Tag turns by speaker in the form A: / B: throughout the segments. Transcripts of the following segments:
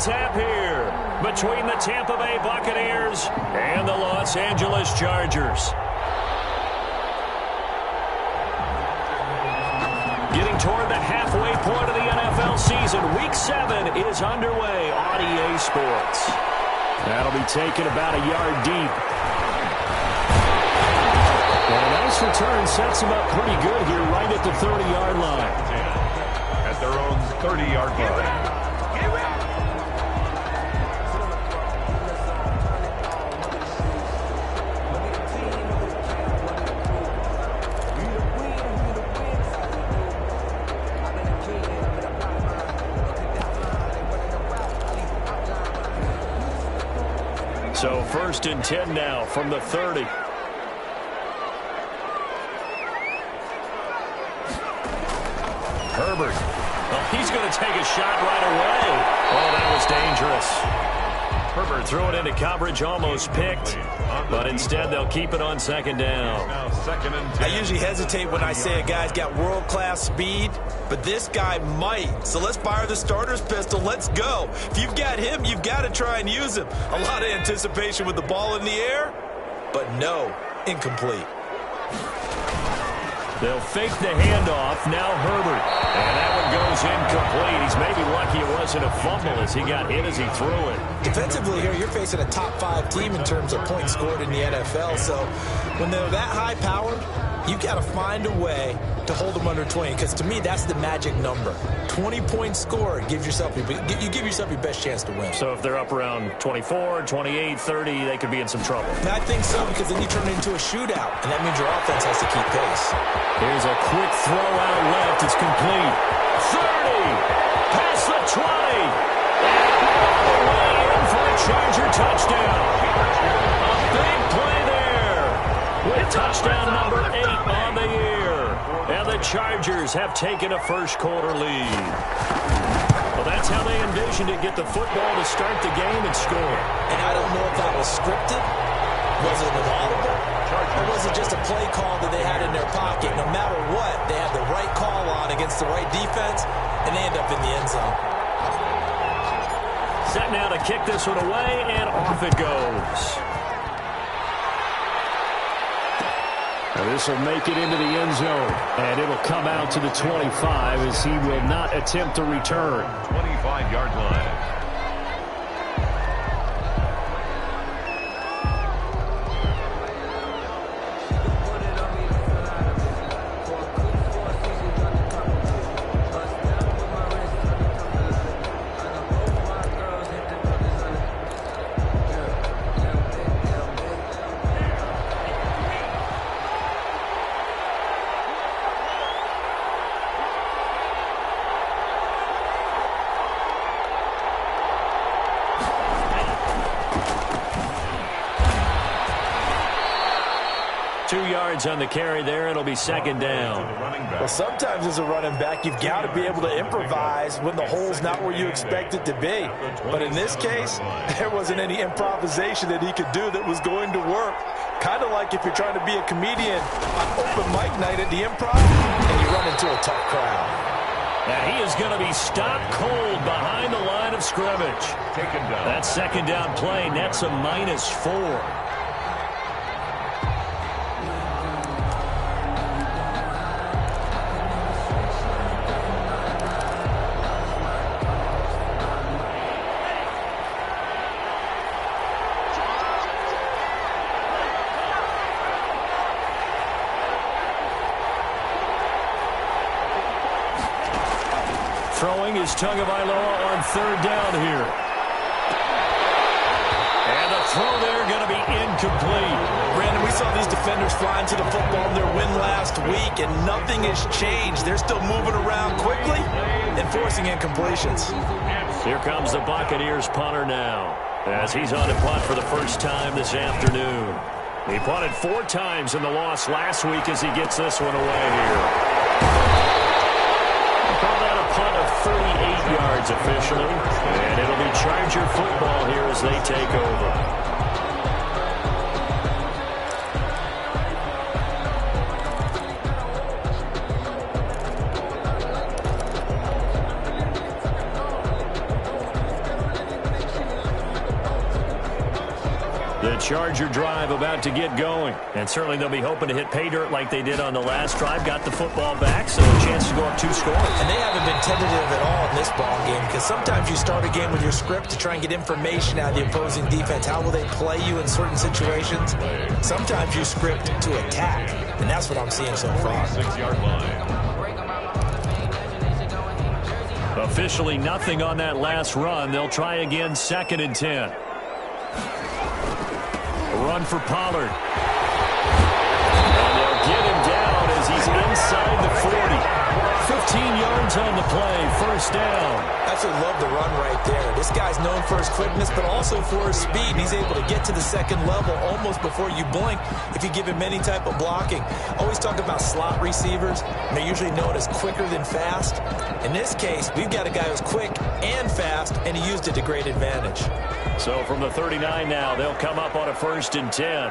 A: mishap here between the Tampa Bay Buccaneers and the Los Angeles Chargers. Getting toward the halfway point of the NFL season, Week 7 is underway on EA Sports. That'll be taken about a yard deep. And a nice return sets them up pretty good here right at the 30-yard line.
B: At their own 30-yard line.
A: So 1st and 10 now from the 30. Herbert. Oh, he's going to take a shot right away. Oh, that was dangerous. Herbert threw it into coverage, almost picked. But instead, they'll keep it on 2nd down.
C: I usually hesitate when I say a guy's got world-class speed, but this guy might. So let's fire the starter's pistol. Let's go. If you've got him, you've got to try and use him. A lot of anticipation with the ball in the air, but no, incomplete.
A: They'll fake the handoff. Now Herbert. And that one goes incomplete. He's maybe lucky it wasn't a fumble as he got hit as he threw it.
C: Defensively here, you're facing a top-5 team in terms of points scored in the NFL. So when they're that high-powered, you've got to find a way to hold them under 20. Because to me, that's the magic number. 20 points scored gives yourself you give yourself your best chance to win.
A: So if they're up around 24, 28, 30, they could be in some trouble.
C: And I think so, because then you turn it into a shootout, and that means your offense has to keep pace.
A: Here's a quick throw out left. It's complete. 30, past the 20, and way in for a Charger touchdown. A big play there with touchdown number 8 on the year. And the Chargers have taken a first-quarter lead. Well, that's how they envisioned it, get the football to start the game and score.
C: And I don't know if that was scripted. Was it an audible? Or was it just a play call that they had in their pocket? No matter what, they had the right call on against the right defense, and they end up in the end zone.
A: Set now to kick this one away, and off it goes. Now this will make it into the end zone, and it'll come out to the 25 as he will not attempt to return.
B: 25-yard line.
A: On the carry there, it'll be 2nd down.
C: Well, sometimes as a running back, you've got to be able to improvise when the hole's not where you expect it to be. But in this case, there wasn't any improvisation that he could do that was going to work. Kind of like if you're trying to be a comedian on open mic night at the Improv and you run into a tough crowd.
A: Now he is going to be stopped cold behind the line of scrimmage. That 2nd down play nets a -4. Throwing is Tagovailoa on 3rd down here. And the throw there going to be incomplete.
C: Brandon, we saw these defenders flying to the football in their win last week, and nothing has changed. They're still moving around quickly and forcing incompletions.
A: Here comes the Buccaneers punter now, as he's on to punt for the first time this afternoon. He punted 4 times in the loss last week as he gets this one away here. Call that a punt of 38 yards officially, and it'll be Charger football here as they take over. Charger drive about to get going.
D: And certainly they'll be hoping to hit pay dirt like they did on the last drive. Got the football back, so a chance to go up 2 scores.
C: And they haven't been tentative at all in this ball game, because sometimes you start a game with your script to try and get information out of the opposing defense. How will they play you in certain situations? Sometimes you script to attack, and that's what I'm seeing so far.
B: 6-yard line.
A: Officially nothing on that last run. They'll try again, 2nd and 10. A run for Pollard. And they'll get him down as he's inside the 40. 15 yards on the play, first down. Absolutely love the run right there. This guy's known for his quickness, but also for his speed. He's able to get to the second level almost before you blink if you give him any type of blocking. Always talk about slot receivers. They're usually known as quicker than fast. In this case, we've got a guy who's quick and fast, and he used it to great advantage. So from the 39 now, they'll come up on a 1st and 10.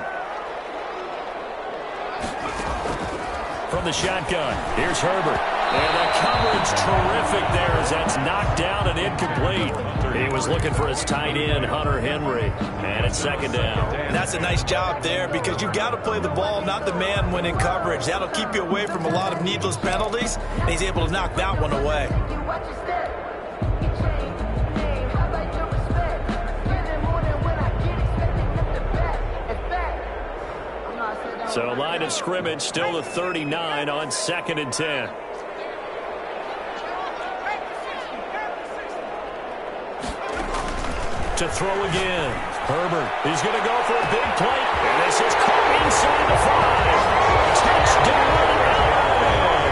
A: From the shotgun, here's Herbert. And the coverage terrific there as that's knocked down and incomplete. He was looking for his tight end, Hunter Henry. And it's 2nd down. And that's a nice job there, because you've got to play the ball, not the man when in coverage. That'll keep you away from a lot of needless penalties. And he's able to knock that one away. So line of scrimmage still the 39 on 2nd and 10. To throw again. Herbert, he's going to go for a big play. And this is caught inside the 5. Touchdown, LA.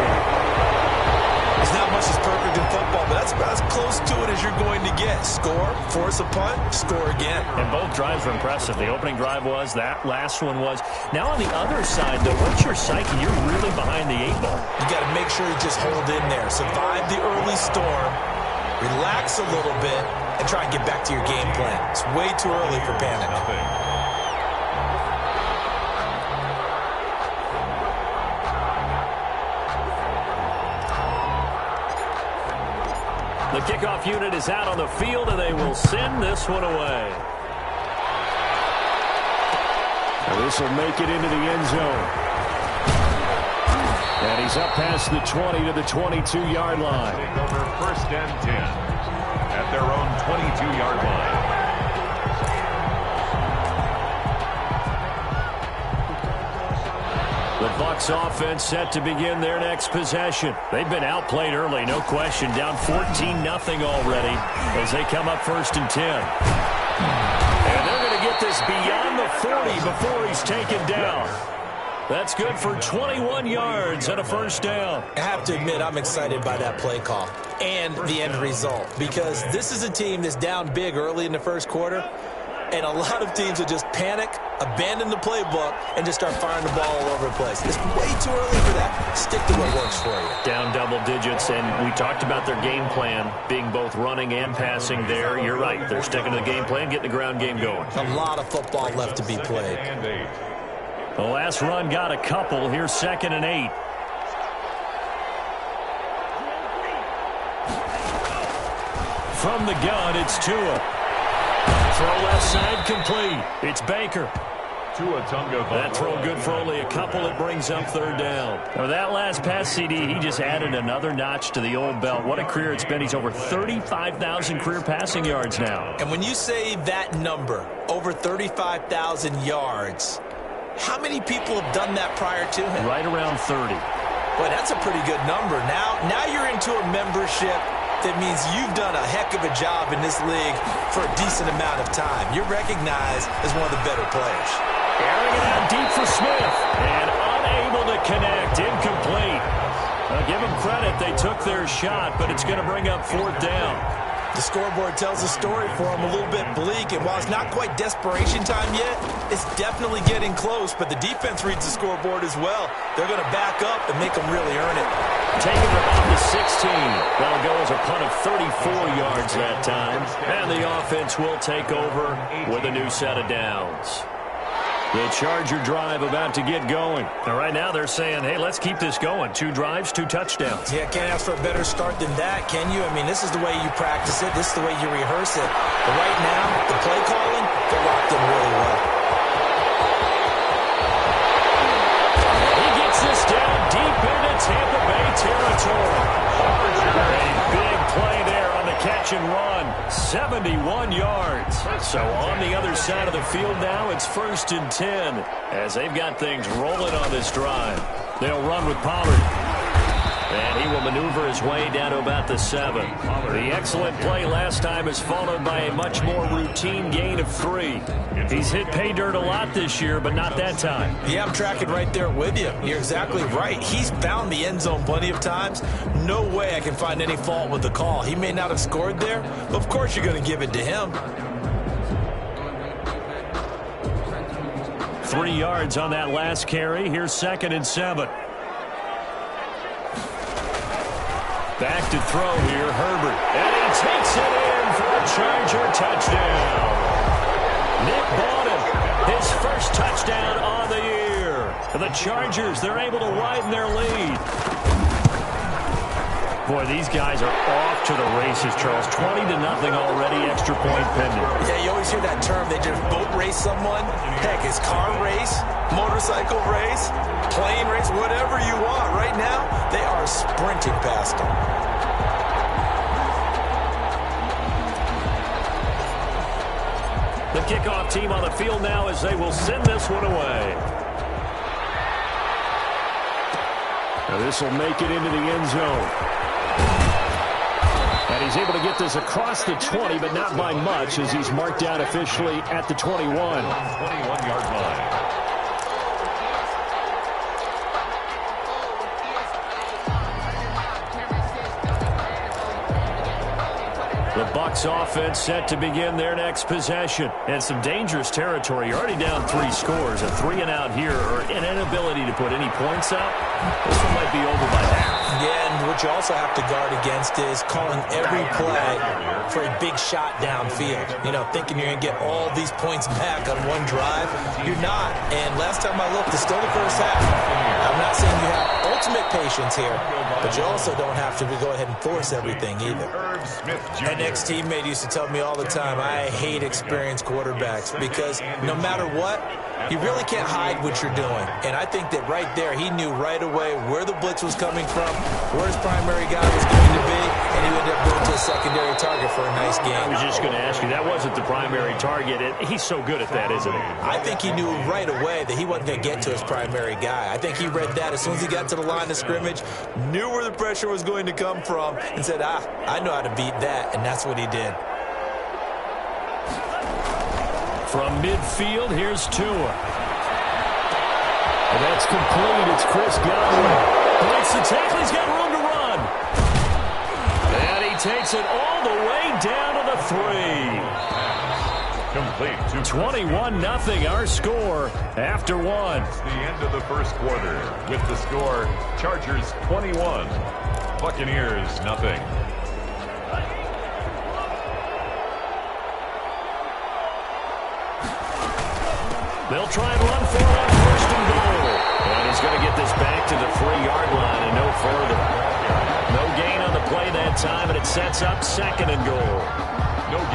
A: There's not much that's perfect in football, but that's about as close to it as you're going to get. Score, force a punt, score again.
D: And both drives were impressive. The opening drive was, that last one was. Now on the other side, though, what's your psyche? You're really behind the 8 ball.
C: You got to make sure you just hold in there. Survive the early storm, relax a little bit, and try and get back to your game plan. It's way too early for panic.
A: The kickoff unit is out on the field, and they will send this one away. This will make it into the end zone. And he's up past the 20 to the 22-yard line.
B: Take over 1st and 10 at their own 22-yard line.
A: The Bucs offense set to begin their next possession. They've been outplayed early, no question. Down 14-0 already as they come up 1st and 10. And they're going to get this beyond the 40 before he's taken down. That's good for 21 yards and a 1st down. I have to admit, I'm excited by that play call and the end result, because this is a team that's down big early in the 1st quarter, and a lot of teams will just panic, abandon the playbook, and just start firing the ball all over the place. It's way too early for that. Stick to what works for you.
D: Down double digits, and we talked about their game plan being both running and passing there. You're right. They're sticking to the game plan, getting the ground game going.
C: A lot of football left to be played.
A: The last run got a couple. Here's 2nd and 8. From the gun, it's Tua. Throw left side complete. It's Baker. That throw good for only a couple. It brings up 3rd down. Now, that last pass CD, he just added another notch to the old belt. What a career it's been. He's over 35,000 career passing yards now. And when you say that number, over 35,000 yards, how many people have done that prior to him? Right around 30. Boy, that's a pretty good number. Now you're into a membership that means you've done a heck of a job in this league for a decent amount of time. You're recognized as one of the better players. Airing it out deep for Smith, and unable to connect, incomplete. Give them credit, they took their shot, but it's going to bring up 4th down. The scoreboard tells a story for them, a little bit bleak, and while it's not quite desperation time yet, it's definitely getting close, but the defense reads the scoreboard as well. They're going to back up and make them really earn it. Taking it about the 16. That'll go as a punt of 34 yards that time, and the offense will take over with a new set of downs. The Charger drive about to get going.
D: And right now they're saying, hey, let's keep this going. 2 drives, 2 touchdowns.
C: Yeah, can't ask for a better start than that, can you? I mean, this is the way you practice it. This is the way you rehearse it. But right now, the play calling, they're locked in really well.
A: Tampa Bay territory. A big play there on the catch and run. 71 yards. So on the other side of the field now, it's 1st and 10 as they've got things rolling on this drive. They'll run with Pollard. And he will maneuver his way down to about the 7. The excellent play last time is followed by a much more routine gain of 3. He's hit pay dirt a lot this year, but not that time.
C: Yeah, I'm tracking right there with you. You're exactly right. He's found the end zone plenty of times. No way I can find any fault with the call. He may not have scored there, but of course you're going to give it to him.
A: 3 yards on that last carry. Here's 2nd and 7. Back to throw here, Herbert. And he takes it in for a Charger touchdown. Nick Bawden, his first touchdown on the year. The Chargers, they're able to widen their lead. Boy, these guys are off to the races, Charles. 20-0 already, extra point pending.
C: Yeah, you always hear that term. They just boat race someone. Heck, it's car race, motorcycle race, plane race, whatever you want. Right now, they are sprinting past them.
A: The kickoff team on the field now as they will send this one away. Now this will make it into the end zone. And he's able to get this across the 20, but not by much as he's marked down officially at the 21.
B: 21-yard line.
A: The Bucs offense set to begin their next possession. And some dangerous territory. You're already down 3 scores. A 3 and out here, or an inability to put any points up. This one might be over by half.
C: Yeah, and what you also have to guard against is calling every play for a big shot downfield. You know, thinking you're going to get all these points back on one drive. You're not. And last time I looked, it's still the first half. I'm not saying you have ultimate patience here, but you also don't have to go ahead and force everything either. My next teammate used to tell me all the time, I hate experienced quarterbacks because no matter what, you really can't hide what you're doing. And I think that right there, he knew right away where the blitz was coming from, where his primary guy was going to be, and he ended up going to a secondary target for a nice game.
A: I was just going to ask you, that wasn't the primary target. He's so good at that, isn't he?
C: I think he knew right away that he wasn't going to get to his primary guy. I think he read that as soon as he got to the line of scrimmage, knew where the pressure was going to come from, and said, I know how to beat that, and that's what he did.
A: From midfield, here's Tua. And that's complete. It's Chris Godwin. Breaks the tackle. He's got room to run. And he takes it all the way down to the 3.
B: Complete.
A: 21-0 our score after 1.
B: It's the end of the first quarter with the score Chargers 21, Buccaneers 0.
A: They'll try and run for it on 1st and goal. And he's going to get this back to the 3-yard line and no further. No gain on the play that time, and it sets up 2nd and goal.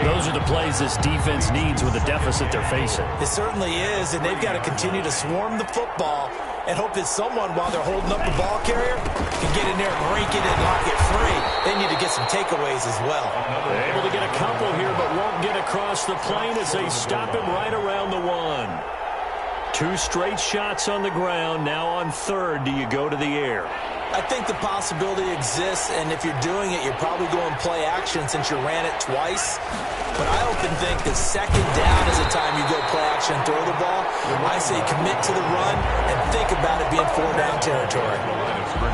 A: Those are the plays this defense needs with the deficit they're facing.
C: It certainly is, and they've got to continue to swarm the football and hope that someone, while they're holding up the ball carrier, can get in there and rake it and lock it free. They need to get some takeaways as well.
A: They're able to get a couple here, but won't get across the plane as they stop him right around the 1. 2 straight shots on the ground. Now on 3rd, do you go to the air?
C: I think the possibility exists, and if you're doing it, you're probably going play action since you ran it twice. But I often think that 2nd down is the time you go play action and throw the ball. I say commit to the run and think about it being 4-down territory.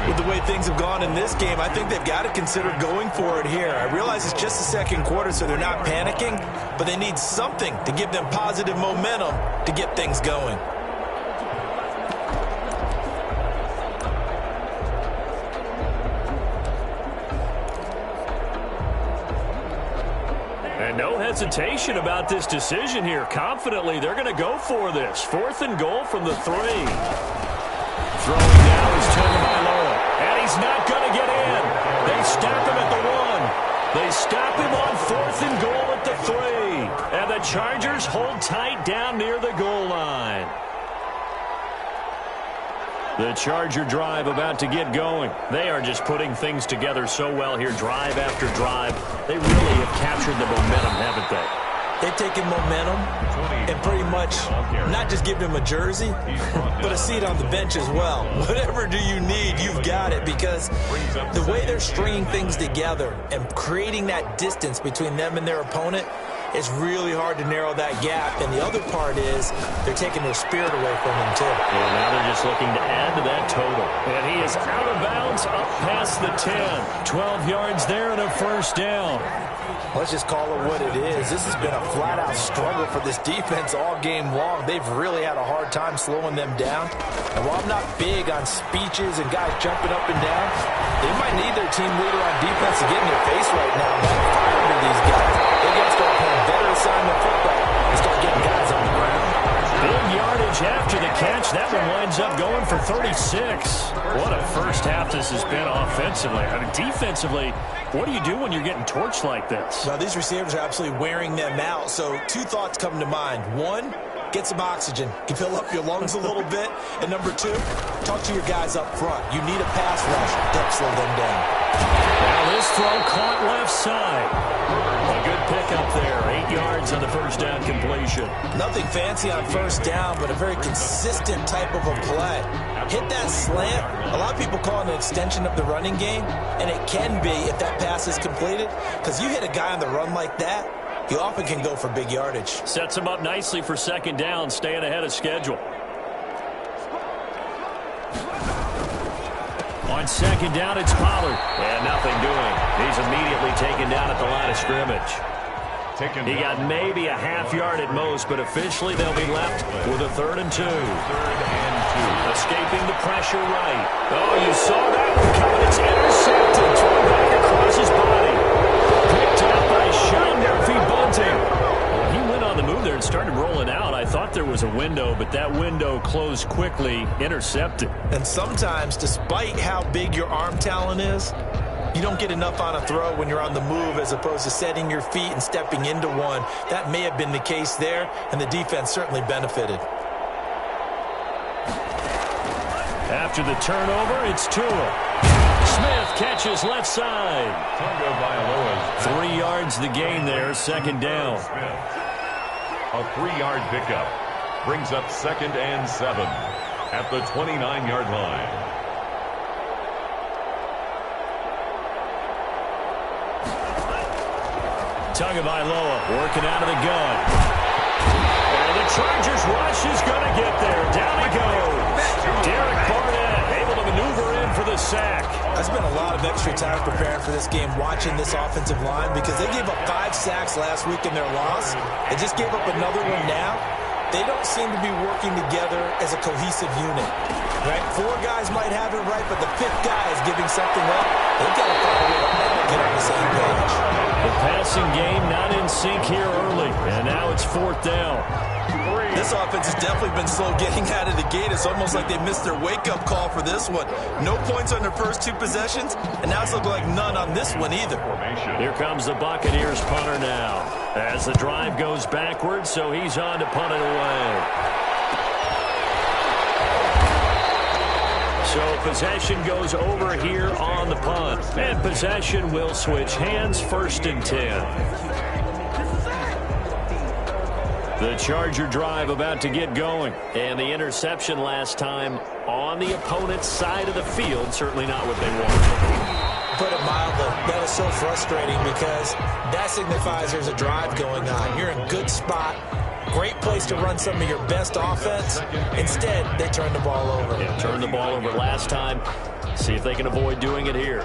C: With the way things have gone in this game, I think they've got to consider going for it here. I realize it's just the 2nd quarter, so they're not panicking, but they need something to give them positive momentum to get things going.
A: And no hesitation about this decision here. Confidently, they're going to go for this. 4th and goal from the 3. Throwing now is Tagovailoa. And he's not going to get in. They stop him at the 1. They stop him on 4th and goal at the 3. And the Chargers hold tight down near the goal line.
D: The Charger drive about to get going. They are just putting things together so well here, drive after drive. They really have captured the momentum, haven't they?
C: They've taken momentum and pretty much not just given him a jersey, but a seat on the bench as well. Whatever do you need, you've got it, because the way they're stringing things together and creating that distance between them and their opponent, it's really hard to narrow that gap. And the other part is they're taking their spirit away from them, too.
D: And now they're just looking to add to that total. And he is out of bounds up past the 10. 12 yards there and a first down.
C: Let's just call it what it is. This has been a flat-out struggle for this defense all game long. They've really had a hard time slowing them down. And while I'm not big on speeches and guys jumping up and down, they might need their team leader on defense to get in their face right now. Man, fire to these guys. They got to start playing better assignment football and start getting guys on the ground.
D: Big yardage after the catch. That one winds up going for 36. What a first half this has been offensively. I mean, defensively, what do you do when you're getting torched like this?
C: Well, these receivers are absolutely wearing them out. So two thoughts come to mind. One, get some oxygen. You fill up your lungs a little bit. And number two, talk to your guys up front. You need a pass rush to help slow them down.
D: Now this throw caught left side. A good pickup there. 8 yards on the first down completion.
C: Nothing fancy on first down, but a very consistent type of a play. Hit that slant. A lot of people call it an extension of the running game, and it can be if that pass is completed, because you hit a guy on the run like that, you often can go for big yardage.
D: Sets him up nicely for second down, staying ahead of schedule. On second down, it's Pollard. And nothing doing. He's immediately taken down at the line of scrimmage. He got maybe a half yard at most, but officially they'll be left with a 3rd and 2. Escaping the pressure right. Oh, you saw that one coming. It's intercepted. Thrown back across his body. Picked up by Sean Murphy-Bunting. Well, he went on the move there and started rolling out. I thought there was a window, but that window closed quickly. Intercepted.
C: And sometimes, despite how big your arm talent is, you don't get enough on a throw when you're on the move as opposed to setting your feet and stepping into one. That may have been the case there, and the defense certainly benefited.
D: After the turnover, it's Tua. Smith catches left side. 3 yards the gain there, second down.
B: A 3-yard pickup brings up 2nd and 7 at the 29-yard line.
D: Tagovailoa working out of the gun. And the Chargers rush is going to get there. Down he goes. Derek Barnett able to maneuver in for the sack.
C: I spent a lot of extra time preparing for this game, watching this offensive line, because they gave up 5 sacks last week in their loss. They just gave up another one now. They don't seem to be working together as a cohesive unit. Right? 4 guys might have it right, but the 5th guy is giving something up. They've got to find a way to all get on the same page.
D: The passing game not in sync here early, and now it's 4th down.
C: This offense has definitely been slow getting out of the gate. It's almost like they missed their wake-up call for this one. No points on their first 2 possessions, and now it's looking like none on this one either.
D: Here comes the Buccaneers punter now. As the drive goes backwards, so he's on to punt it away. So possession goes over here on the punt. And possession will switch hands, 1st and 10. The Charger drive about to get going. And the interception last time on the opponent's side of the field. Certainly not what they wanted.
C: Put it mildly, that is so frustrating because that signifies there's a drive going on. You're in a good spot. Great place to run some of your best offense. Instead, they turn the ball over.
D: Yeah, turned the ball over last time. See if they can avoid doing it here.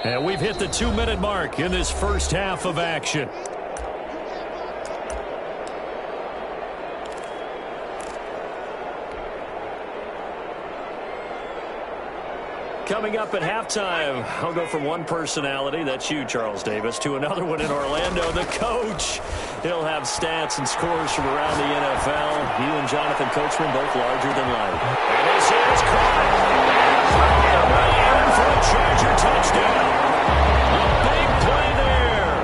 D: And we've hit the 2-minute mark in this first half of action. Coming up at halftime, I'll go from one personality, that's you, Charles Davis, to another one in Orlando, the coach. He'll have stats and scores from around the NFL. You and Jonathan Coachman both larger than life. And this is caught. And for a Charger touchdown. A big play there.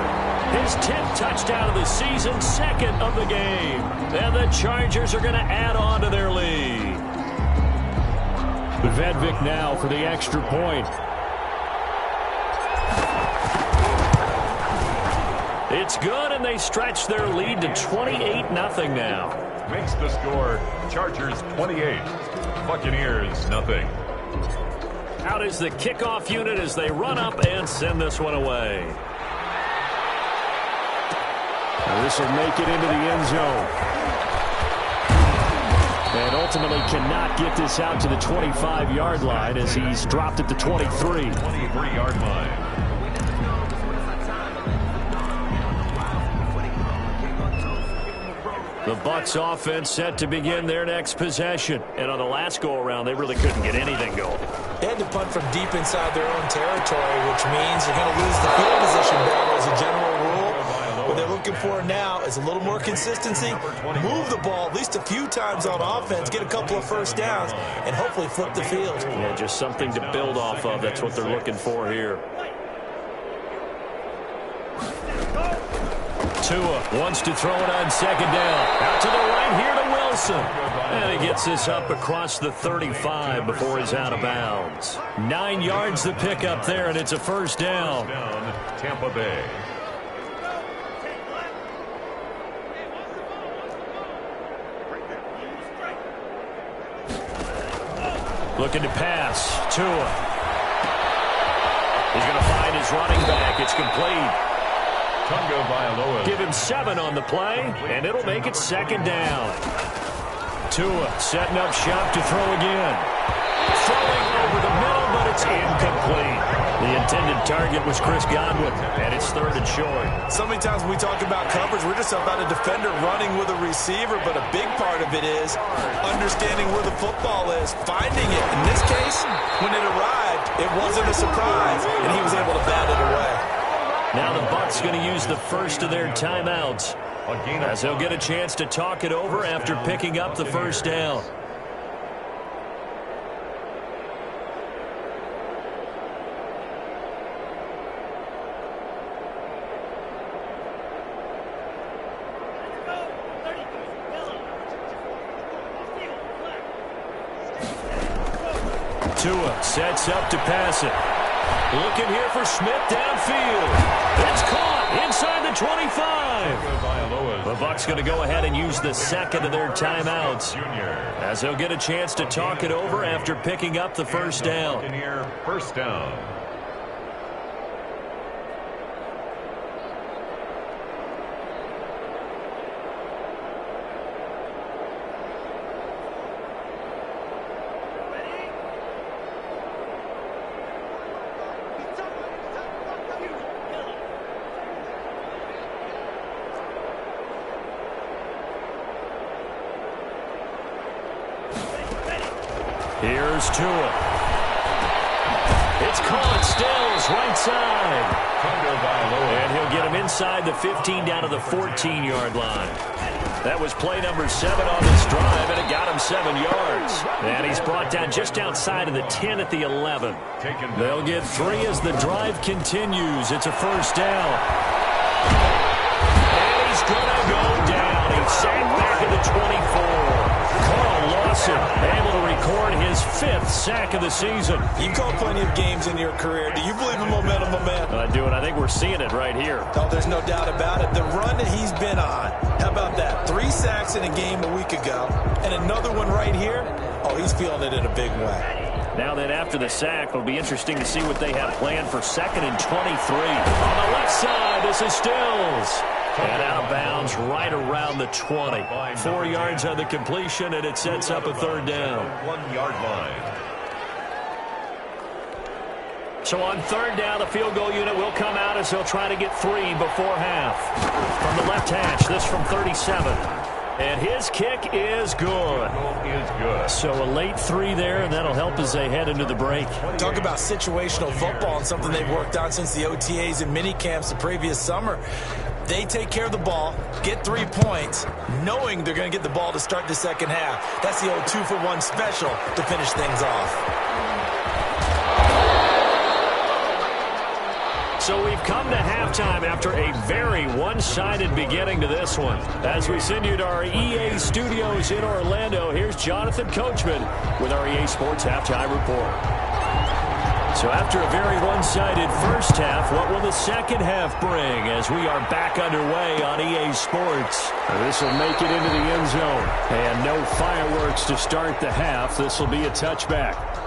D: His 10th touchdown of the season's second of the game. And the Chargers are going to add on to their lead. Vedvik now for the extra point. It's good, and they stretch their lead to 28-0 now.
B: Makes the score Chargers 28, Buccaneers nothing.
D: Out is the kickoff unit as they run up and send this one away. This will make it into the end zone. And ultimately cannot get this out to the 25-yard line as he's dropped at the 23.
B: 23-yard line.
D: The Bucs offense set to begin their next possession. And on the last go-around, they really couldn't get anything going.
C: They had to punt from deep inside their own territory, which means you're going to lose the field position battle as a general rule. What they're looking for now is a little more consistency, move the ball at least a few times on offense, get a couple of first downs, and hopefully flip the field.
D: Yeah, just something to build off of. That's what they're looking for here. Tua wants to throw it on second down. Out to the right here to Wilson. And he gets this up across the 35 before he's out of bounds. 9 yards the pickup there, and it's a first down.
B: Tampa Bay.
D: Looking to pass. Tua. He's going to find his running back. It's complete. Give him 7 on the play, and it'll make it second down. Tua setting up shop to throw again. Throwing over the middle, but it's incomplete. The intended target was Chris Godwin, and it's third and short.
C: So many times when we talk about coverage, we're just about a defender running with a receiver, but a big part of it is understanding where the football is, finding it. In this case, when it arrived, it wasn't a surprise, and he was able to bat it away.
D: Now the Bucs going to use the first of their timeouts as they'll get a chance to talk it over after picking up the first down. Tua sets up to pass it. Looking here for Smith downfield. It's caught inside the 25. The Bucs going to go ahead and use the second of their timeouts as they'll get a chance to talk it over after picking up the first down.
B: First down.
D: Here's Tua. It's caught. Stills right side. And he'll get him inside the 15 down to the 14-yard line. That was play number 7 on this drive, and it got him 7 yards. And he's brought down just outside of the 10 at the 11. They'll get 3 as the drive continues. It's a first down. And he's going to go down. He's sacked back at the 24. Carl Lawson able to record his 5th sack of the season.
C: You've called plenty of games in your career. Do you believe in momentum, my man?
D: I do, and I think we're seeing it right here.
C: Oh, there's no doubt about it. The run that he's been on, how about that? 3 sacks in a game a week ago, and another one right here. Oh, he's feeling it in a big way.
D: Now then, after the sack, it'll be interesting to see what they have planned for 2nd and 23. On the left side, this is Stills. And out of bounds right around the 20. 4 yards on the completion, and it sets up a third down.
B: 1-yard line.
D: So on third down, the field goal unit will come out as they'll try to get 3 before half. From the left hash, this from 37. And his kick is good. So a late 3 there, and that'll help as they head into the break.
C: Talk about situational football and something they've worked on since the OTAs and mini camps the previous summer. They take care of the ball, get 3 points, knowing they're going to get the ball to start the second half. That's the old 2-for-1 special to finish things off.
D: So we've come to halftime after a very one-sided beginning to this one. As we send you to our EA studios in Orlando, here's Jonathan Coachman with our EA Sports Halftime Report. So after a very one-sided first half, what will the second half bring as we are back underway on EA Sports? This will make it into the end zone. And no fireworks to start the half. This will be a touchback.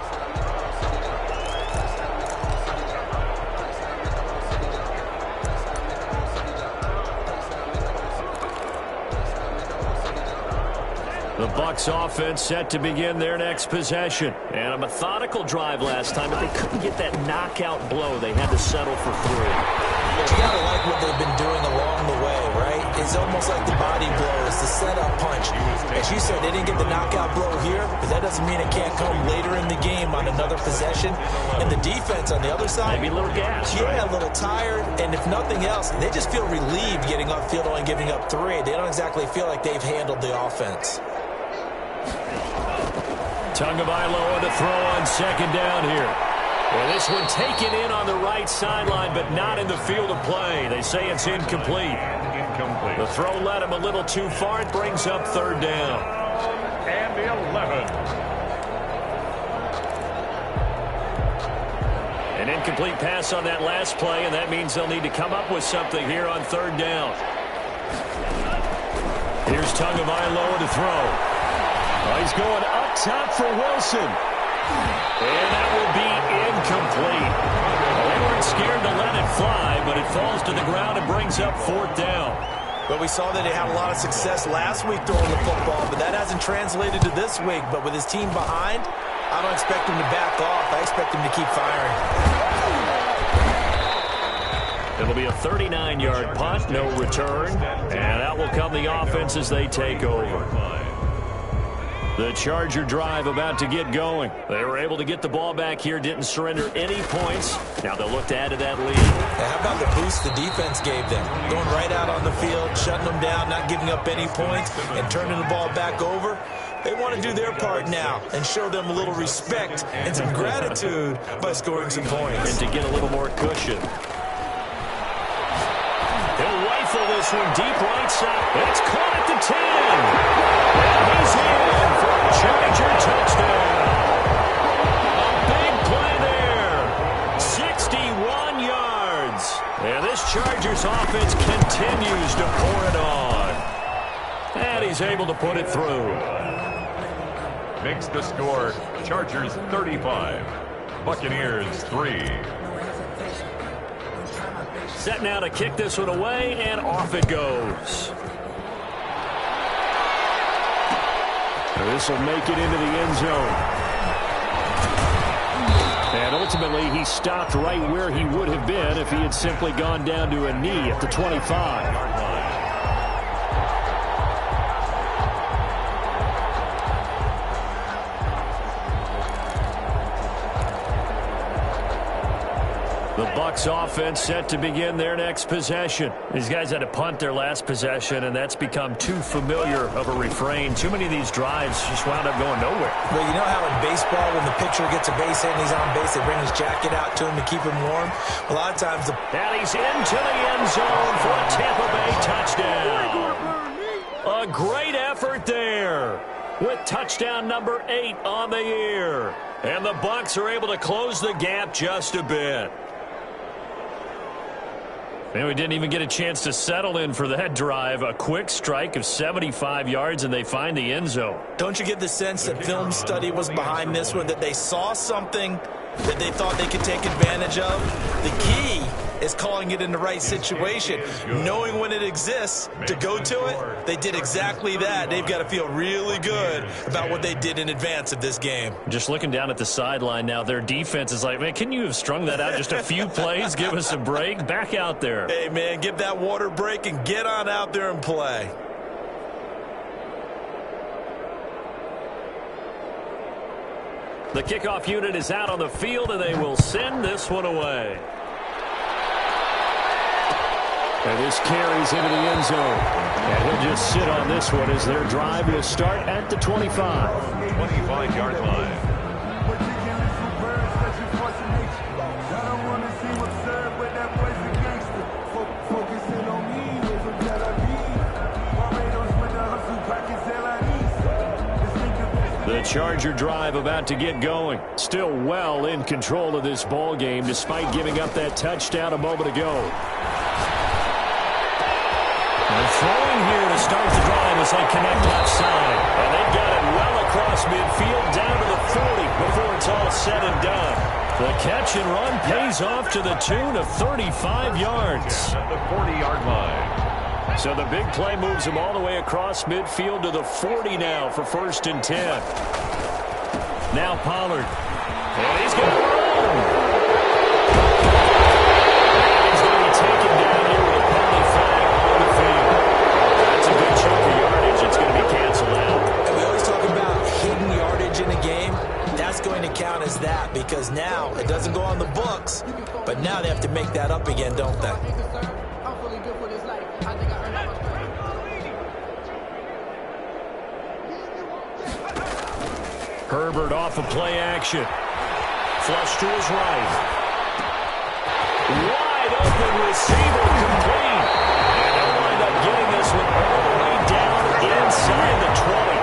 D: The Bucs offense set to begin their next possession. And a methodical drive last time, but they couldn't get that knockout blow. They had to settle for 3.
C: You got to like what they've been doing along the way, right? It's almost like the body blow is the setup punch. As you said, they didn't get the knockout blow here, but that doesn't mean it can't come later in the game on another possession. And the defense on the other side,
D: maybe a little gassed,
C: yeah,
D: right?
C: A little tired. And if nothing else, they just feel relieved getting upfield only giving up 3. They don't exactly feel like they've handled the offense.
D: Tagovailoa to throw on second down here. Well, this one taken in on the right sideline, but not in the field of play. They say it's incomplete. The throw led him a little too far. It brings up third down.
B: And the 11.
D: An incomplete pass on that last play, and that means they'll need to come up with something here on third down. Here's Tagovailoa to throw. He's going up top for Wilson. And that will be incomplete. They weren't scared to let it fly, but it falls to the ground and brings up fourth down.
C: But we saw that he had a lot of success last week throwing the football, but that hasn't translated to this week. But with his team behind, I don't expect him to back off. I expect him to keep firing.
D: It'll be a 39-yard punt, no return. And that will come the offense as they take over. The Charger drive about to get going. They were able to get the ball back here, didn't surrender any points. Now they'll look to add to that lead.
C: Now, how about the boost the defense gave them? Going right out on the field, shutting them down, not giving up any points, and turning the ball back over. They want to do their part now and show them a little respect and some gratitude by scoring some points.
D: And to get a little more cushion. He'll rifle this one deep right side. It's caught at the 10. And he's in for a Charger touchdown. A big play there. 61 yards. And this Chargers offense continues to pour it on. And he's able to put it through.
B: Makes the score Chargers 35, Buccaneers 3.
D: Set now to kick this one away, and off it goes. This will make it into the end zone. And ultimately, he stopped right where he would have been if he had simply gone down to a knee at the 25. The Bucs offense set to begin their next possession. These guys had to punt their last possession, and that's become too familiar of a refrain. Too many of these drives just wound up going nowhere.
C: But you know how in baseball, when the pitcher gets a base hit and he's on base, they bring his jacket out to him to keep him warm? A lot of times
D: and he's into the end zone for a Tampa Bay touchdown. A great effort there with touchdown number 8 on the year. And the Bucs are able to close the gap just a bit. And we didn't even get a chance to settle in for that drive. A quick strike of 75 yards, and they find the end zone.
C: Don't you get the sense that film study was behind this one, that they saw something that they thought they could take advantage of? The key is calling it in the right situation, knowing when it exists to go to it. They did exactly that. They've got to feel really good about what they did in advance of this game.
D: Just looking down at the sideline now, their defense is like, man, can you have strung that out just a few plays? Give us a break. Back out there.
C: Hey, man, give that water break and get on out there and play.
D: The kickoff unit is out on the field, and they will send this one away. And this carries into the end zone. And he'll just sit on this one as their drive will start at the 25.
B: 25-yard line.
E: What you can do, birds that you fascinate. I don't want to see what's served with that voice.
D: Charger drive about to get going. Still well in control of this ball game despite giving up that touchdown a moment ago. They're throwing here to start the drive as they connect left side. And they've got it well across midfield down to the 40 before it's all said and done. The catch and run pays off to the tune of 35 yards.
B: At the 40-yard line.
D: So the big play moves him all the way across midfield to the 40 now for 1st and 10. Now Pollard. And he's going to run. He's going to be taken down here with a penalty flag on the field. That's a good chunk of yardage. It's going to be canceled out.
C: And we always talk about hidden yardage in a game. That's going to count as that because now it doesn't go on the books, but now they have to make that up again, don't they?
D: Herbert off of play action. Flush to his right. Wide open receiver complete. And they'll wind up getting this one all the way down inside the 20.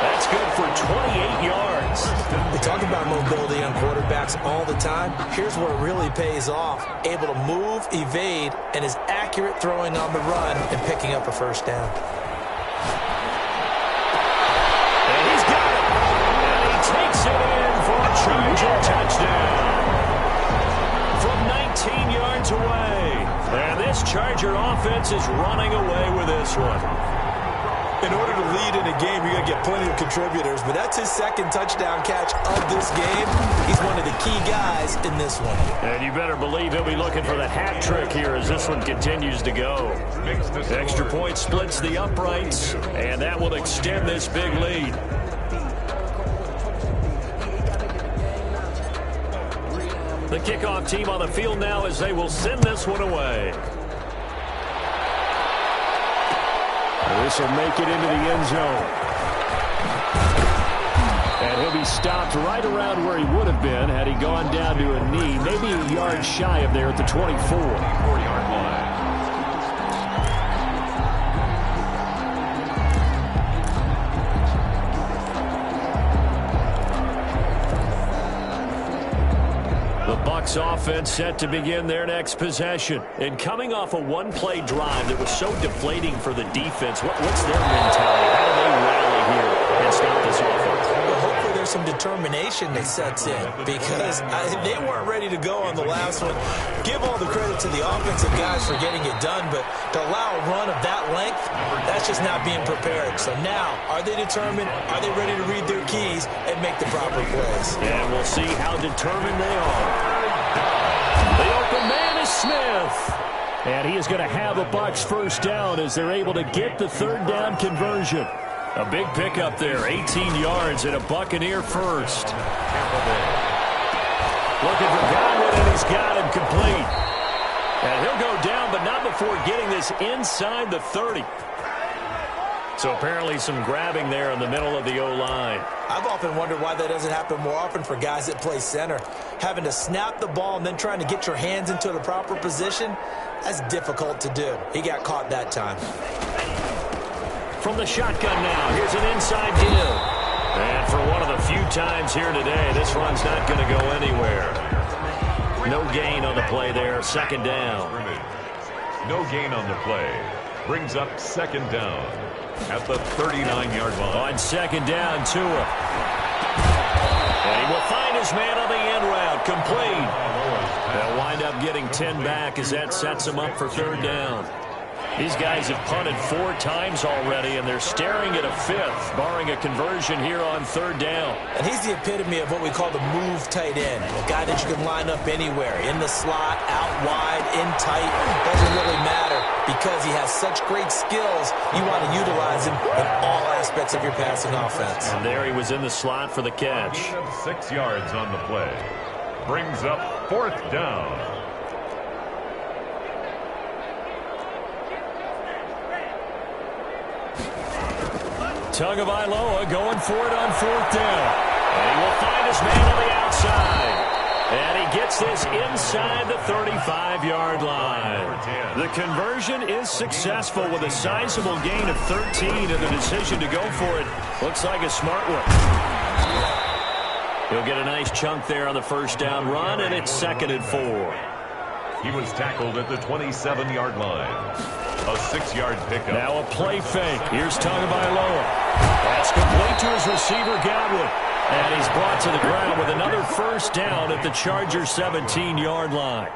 D: That's good for 28 yards.
C: We talk about mobility on quarterbacks all the time. Here's where it really pays off. Able to move, evade, and is accurate throwing on the run and picking up a first down.
D: Takes it in for a Charger touchdown from 19 yards away. And this Charger offense is running away with this one.
C: In order to lead in a game, you're going to get plenty of contributors, but that's his second touchdown catch of this game. He's one of the key guys in this one.
D: And you better believe he'll be looking for the hat trick here as this one continues to go. Extra point splits the uprights, and that will extend this big lead. The kickoff team on the field now as they will send this one away. This will make it into the end zone. And he'll be stopped right around where he would have been had he gone down to a knee, maybe a yard shy of there at the 24.
B: 4-yard line.
D: Bucs offense set to begin their next possession. And coming off a one-play drive that was so deflating for the defense, what's their mentality? How do they rally here and stop this offense?
C: Well, hopefully there's some determination that sets in because they weren't ready to go on the last one. Give all the credit to the offensive guys for getting it done, but to allow a run of that length, that's just not being prepared. So now, are they determined? Are they ready to read their keys and make the proper plays?
D: And we'll see how determined they are. The open man is Smith. And he is going to have a Bucs first down as they're able to get the third down conversion. A big pickup there, 18 yards and a Buccaneer first. Looking for Godwin, and he's got him complete. And he'll go down, but not before getting this inside the 30. So apparently some grabbing there in the middle of the O-line.
C: I've often wondered why that doesn't happen more often for guys that play center. Having to snap the ball and then trying to get your hands into the proper position, that's difficult to do. He got caught that time.
D: From the shotgun now, here's an inside deal. And for one of the few times here today, this run's not going to go anywhere. No gain on the play there, second down.
B: No gain on the play. Brings up second down at the 39-yard line.
D: On second down, Tua. And he will find his man on the end route, complete. They'll wind up getting 10 back as that sets him up for third down. These guys have punted 4 times already, and they're staring at a fifth, barring a conversion here on third down.
C: And he's the epitome of what we call the move tight end, a guy that you can line up anywhere, in the slot, out wide, in tight. Doesn't really matter because he has such great skills. You want to utilize him in all aspects of your passing offense.
D: And there he was in the slot for the catch.
B: 6 yards on the play. Brings up fourth down.
D: Tagovailoa going for it on fourth down. And he will find his man on the outside. And he gets this inside the 35-yard line. The conversion is successful with a sizable gain of 13, and the decision to go for it looks like a smart one. He'll get a nice chunk there on the first down run, and it's 2nd and 4.
B: He was tackled at the 27-yard line. A 6-yard pickup.
D: Now a play fake. Here's Tagovailoa. That's complete to his receiver, Godwin. And he's brought to the ground with another first down at the Chargers' 17-yard line.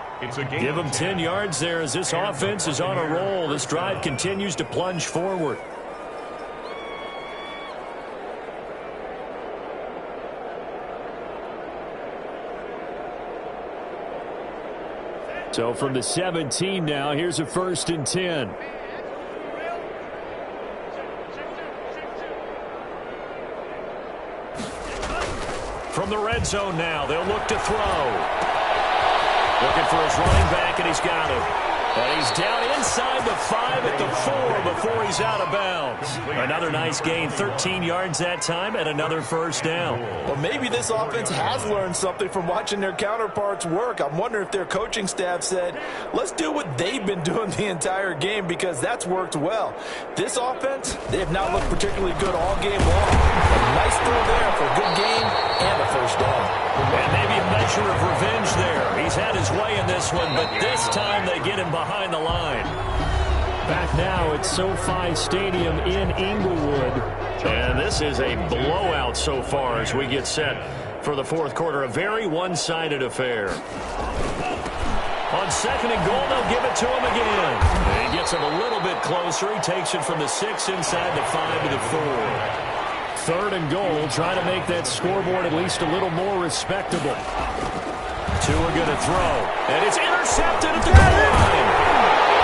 D: Give him 10 yards there as this offense is on a roll. This drive continues to plunge forward. So from the 17 now, here's a 1st and 10. From the red zone now, they'll look to throw. Looking for his running back, and he's got him. And he's down inside the 5 at the 4 before he's out of bounds. Another nice gain, 13 yards that time, and another first down.
C: Well, maybe this offense has learned something from watching their counterparts work. I'm wondering if their coaching staff said, let's do what they've been doing the entire game, because that's worked well. This offense, they have not looked particularly good all game long. A nice throw there for a good gain and a first down.
D: And maybe a measure of revenge there. He's had his way in this one, but this time they get him behind the line. Back now at SoFi Stadium in Inglewood. And this is a blowout so far as we get set for the fourth quarter. A very one-sided affair. On 2nd and goal, they'll give it to him again. He gets him a little bit closer. He takes it from the 6 inside the 5 to the 4. 3rd and goal, trying to make that scoreboard at least a little more respectable. Tua going to throw, and it's intercepted at the goal line.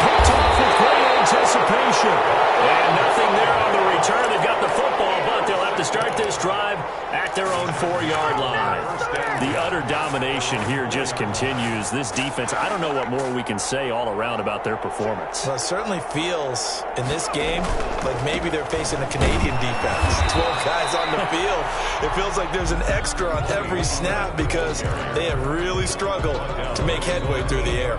D: Picked off with great anticipation. And nothing there on the return. They've got the football, but they'll have to start this drive at their own 4-yard line. The utter domination here just continues. This defense, I don't know what more we can say all around about their performance.
C: Well, it certainly feels in this game like maybe they're facing a Canadian defense. 12 guys on the field. It feels like there's an extra on every snap because they have really struggled to make headway through the air.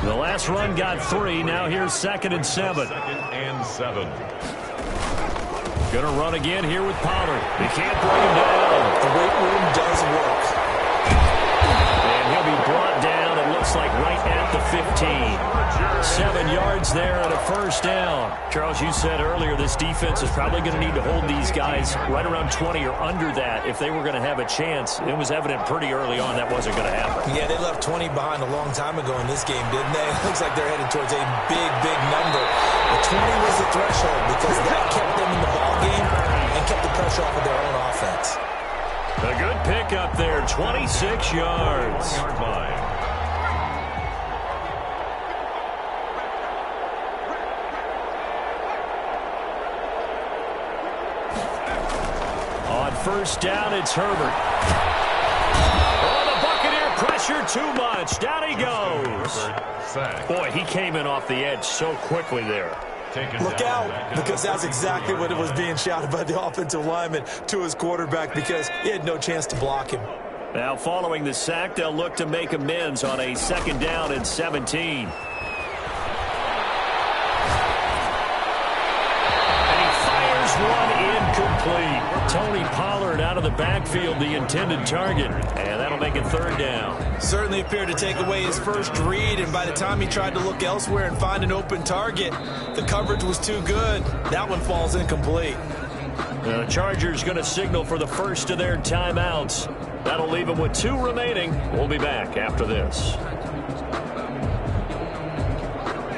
D: The last run got 3. Now here's 2nd and 7.
B: 2nd and 7.
D: Going to run again here with Pollard. They can't bring him down.
C: The weight room does work.
D: And he'll be brought down, it looks like, right at the 15. 7 yards there and a first down. Charles, you said earlier this defense is probably going to need to hold these guys right around 20 or under that if they were going to have a chance. It was evident pretty early on that wasn't going to happen.
C: Yeah, they left 20 behind a long time ago in this game, didn't they? It looks like they're headed towards a big, big number. But 20 was the threshold because that kept them in the ball game and kept the pressure off of their own offense.
D: A good pickup there, 26 yards. On first down, it's Herbert. Oh, the Buccaneer pressure too much. Down he goes. Boy, he came in off the edge so quickly there.
C: Look out, because that's exactly what it was being shouted by the offensive lineman to his quarterback because he had no chance to block him.
D: Now following the sack, they'll look to make amends on a 2nd down and 17. One incomplete. Tony Pollard out of the backfield, the intended target, and that'll make it 3rd down.
C: Certainly appeared to take away his first read, and by the time he tried to look elsewhere and find an open target, the coverage was too good. That one falls incomplete.
D: The Chargers going to signal for the first of their timeouts. That'll leave them with 2 remaining. We'll be back after this.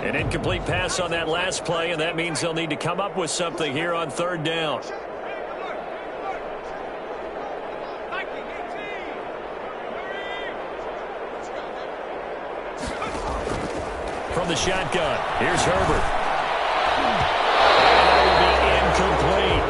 D: An incomplete pass on that last play, and that means they'll need to come up with something here on 3rd down. From the shotgun, here's Herbert. Incomplete.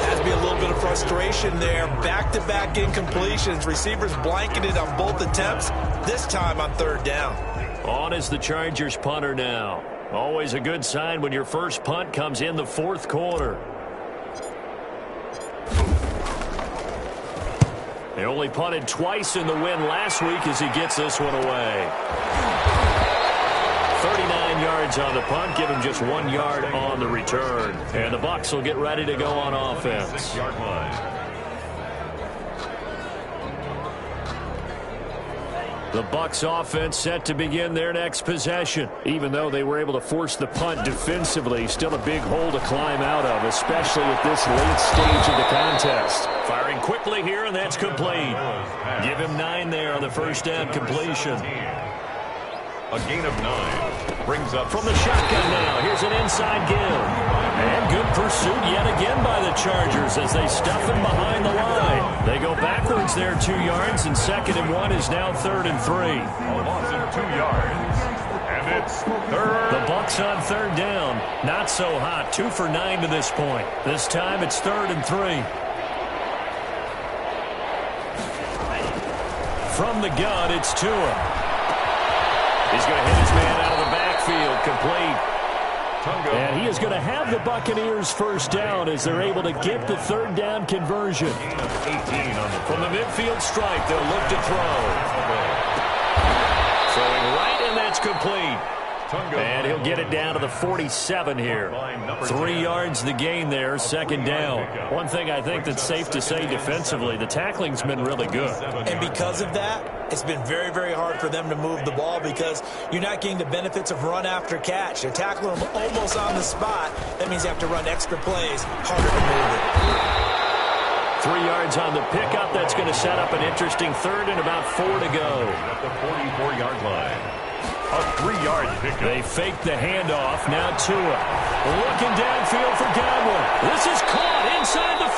C: Has to be a little bit of frustration there. Back-to-back incompletions. Receivers blanketed on both attempts, this time on 3rd down.
D: On is the Chargers punter now. Always a good sign when your first punt comes in the 4th quarter. They only punted twice in the win last week as he gets this one away. 39 yards on the punt, give him just 1 yard on the return. And the Bucs will get ready to go on offense.
B: 6-yard line.
D: The Bucs offense set to begin their next possession. Even though they were able to force the punt defensively, still a big hole to climb out of, especially at this late stage of the contest. Firing quickly here, and that's complete. Give him 9 there on the first down completion.
B: A gain of 9. Brings up
D: from the shotgun now. Here's an inside give. And good pursuit yet again by the Chargers as they stuff him behind the line. They go backwards there 2 yards, and 2nd and 1 is now 3rd and 3.
B: A loss of 2 yards. And it's 3rd.
D: The Bucs on 3rd down. Not so hot. 2 for 9 to this point. This time it's 3rd and 3. From the gun, it's Tua. He's going to hit his man out of the backfield, complete. And he is going to have the Buccaneers first down as they're able to get the 3rd down conversion.
B: 18 on the
D: from the midfield stripe, they'll look to throw. Throwing right, and that's complete. And he'll get it down to the 47 here. 3 yards the gain there, 2nd down. One thing I think that's safe to say defensively, the tackling's been really good.
C: And because of that, it's been very, very hard for them to move the ball because you're not getting the benefits of run after catch. They're tackling them almost on the spot. That means you have to run extra plays, harder to move it.
D: 3 yards on the pickup. That's going to set up an interesting 3rd and about 4 to go.
B: At the 44-yard line. A 3-yard pickup.
D: They fake the handoff. Now Tua. Looking downfield for Godwin. This is caught inside the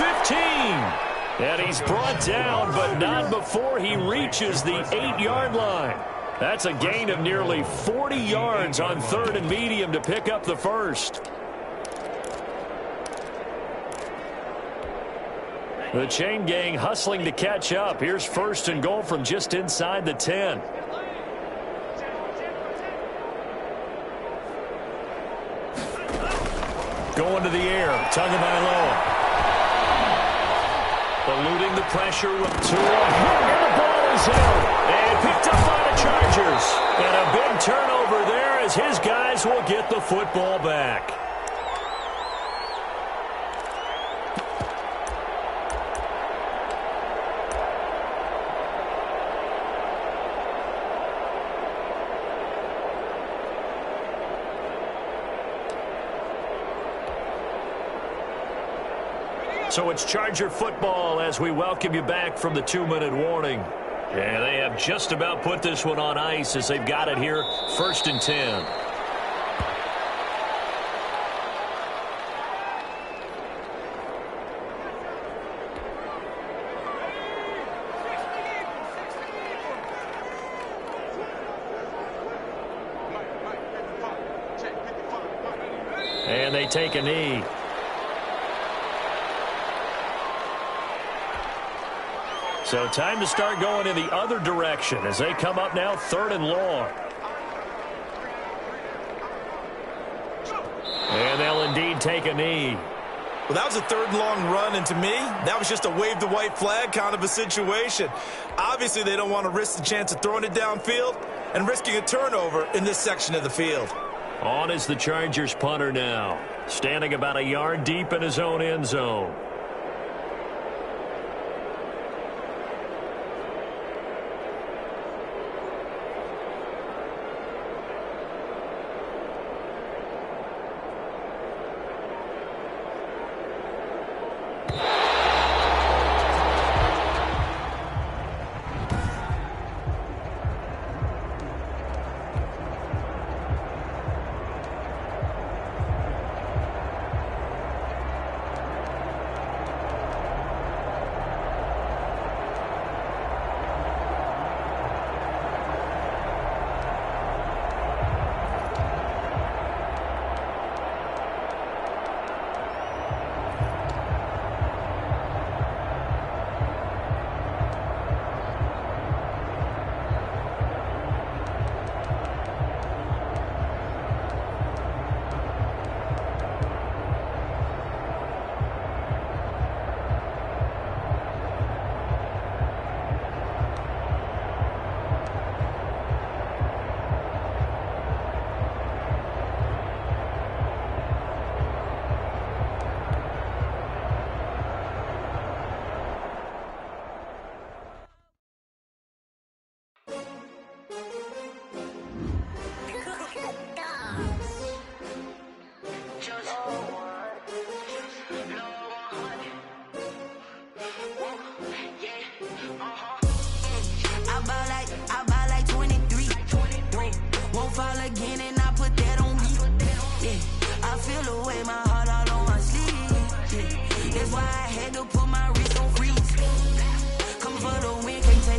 D: 15. And he's brought down, but not before he reaches the 8-yard line. That's a gain of nearly 40 yards on 3rd and medium to pick up the first. The chain gang hustling to catch up. Here's 1st and goal from just inside the 10. Going to the air. Tagovailoa. Eluding the pressure with Tua. And the ball is out. And picked up by the Chargers. And a big turnover there as his guys will get the football back. So it's Charger football as we welcome you back from the 2-minute warning. Yeah, they have just about put this one on ice as they've got it here, 1st and 10. And they take a knee. So time to start going in the other direction as they come up now 3rd and long. And they'll indeed take a knee.
C: Well, that was a 3rd and long run, and to me, that was just a wave the white flag kind of a situation. Obviously, they don't want to risk the chance of throwing it downfield and risking a turnover in this section of the field.
D: On is the Chargers punter now, standing about a yard deep in his own end zone.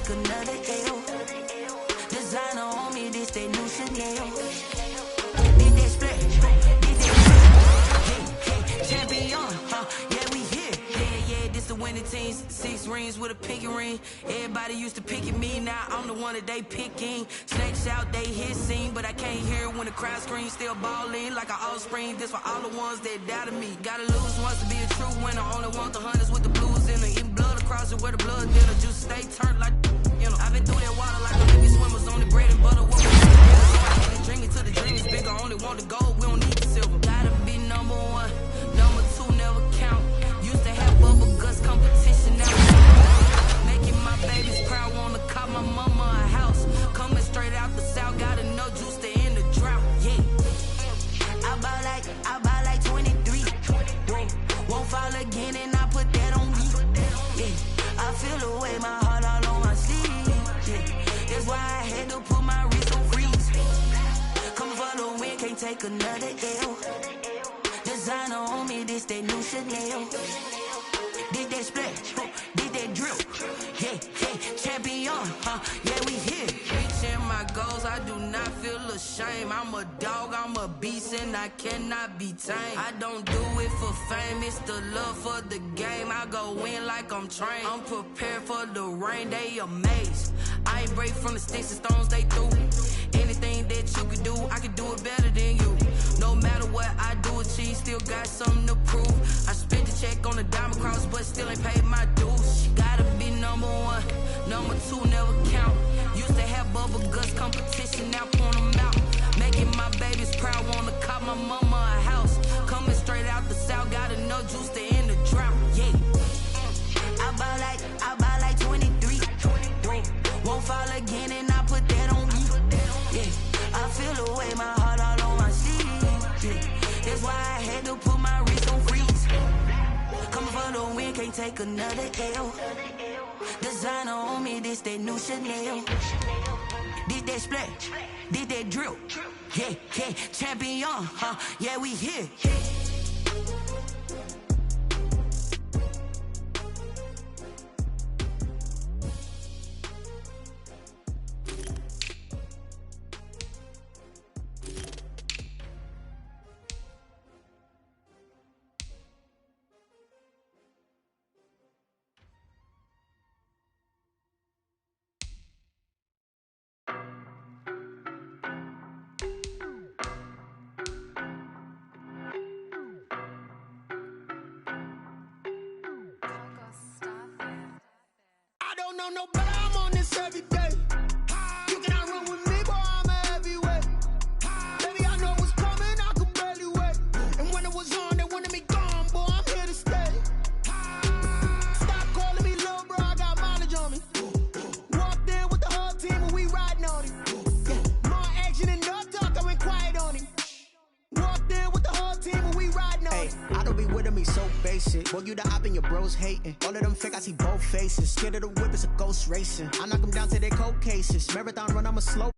E: take another L. Designer on me, this that new Chanel. Did that split, did that champion, yeah, we here. Yeah, this the winning teams. 6 rings with a pinky ring. Everybody used to pick at me, now I'm the one that they picking. Snakes out, they hit scene, but I can't hear when the crowd screams. Still ballin' like an offspring. This for all the ones that doubted me. Gotta lose once to be a true winner. Only want the hunters with the blues in it. Eating blood across it where the blood dinner. Just stay turned like, you know. I've been through that water like Olympic swimmers on the bread and butter. What we dreaming till the dream is bigger. Only want the gold, we don't need the silver. Gotta be number 1, number 2 never count. Used to have bubble guts competition now. Making my babies proud, wanna call my mama a house. Coming straight out the south, got enough juice to end the drought. Yeah, I buy like 23. Whoa, won't fall again, and I put that on me. Yeah, I feel the way, my heart all on my sleeve. Yeah, that's why I had to put my wrist on freeze. Coming for the win, can't take another L. Designer on me, this that new Chanel. Did that splash, did that drill. Yeah, champion, yeah, we here. Reaching my goals, I do not feel ashamed. I'm a dog, I'm a beast, and I cannot be tamed. I don't do it for fame, it's the love for the game. I go in like I'm trained. I'm prepared for the rain, they amazed. I ain't break from the sticks and stones they threw. Anything that you can do, I can do it better than you. No matter what I do, achieve, still got something to prove. I spent the check on the diamond cross, but still ain't paid my dues. Gotta be number 1, number 2 never count. Used to have bubble guts competition, now point them out. Making my babies proud, wanna call my mama a house. Coming straight out the south, got enough juice to end the drought. Yeah, I buy like 23. Whoa, won't fall again, and I put that on me. Yeah, I feel the way, my heart all on my sleeve. Yeah, that's why I had to put my wrist on freeze. Coming for the win, can't take another L. Designer on me, this that new Chanel. Did that splash, did that drill. Yeah, champion, yeah, we here.
F: No, but I'm on this every day. You cannot run with me, boy, I'm a heavyweight. Baby, I know what's coming, I could barely wait. And when it was on, they wanted me gone, boy, I'm here to stay. Stop calling me little bro, I got mileage on me. Walked in with the whole team and we riding on him. More action and no talk, I went quiet on him. Walked in with the whole team and we riding on him.
G: I don't be with him, he's so basic. Boy, you the op and your bros hating. All of them fake, I see both faces. Scared of the whip, it's a ghost racing. I knock them down to their cold cases. Marathon run, I'm a slow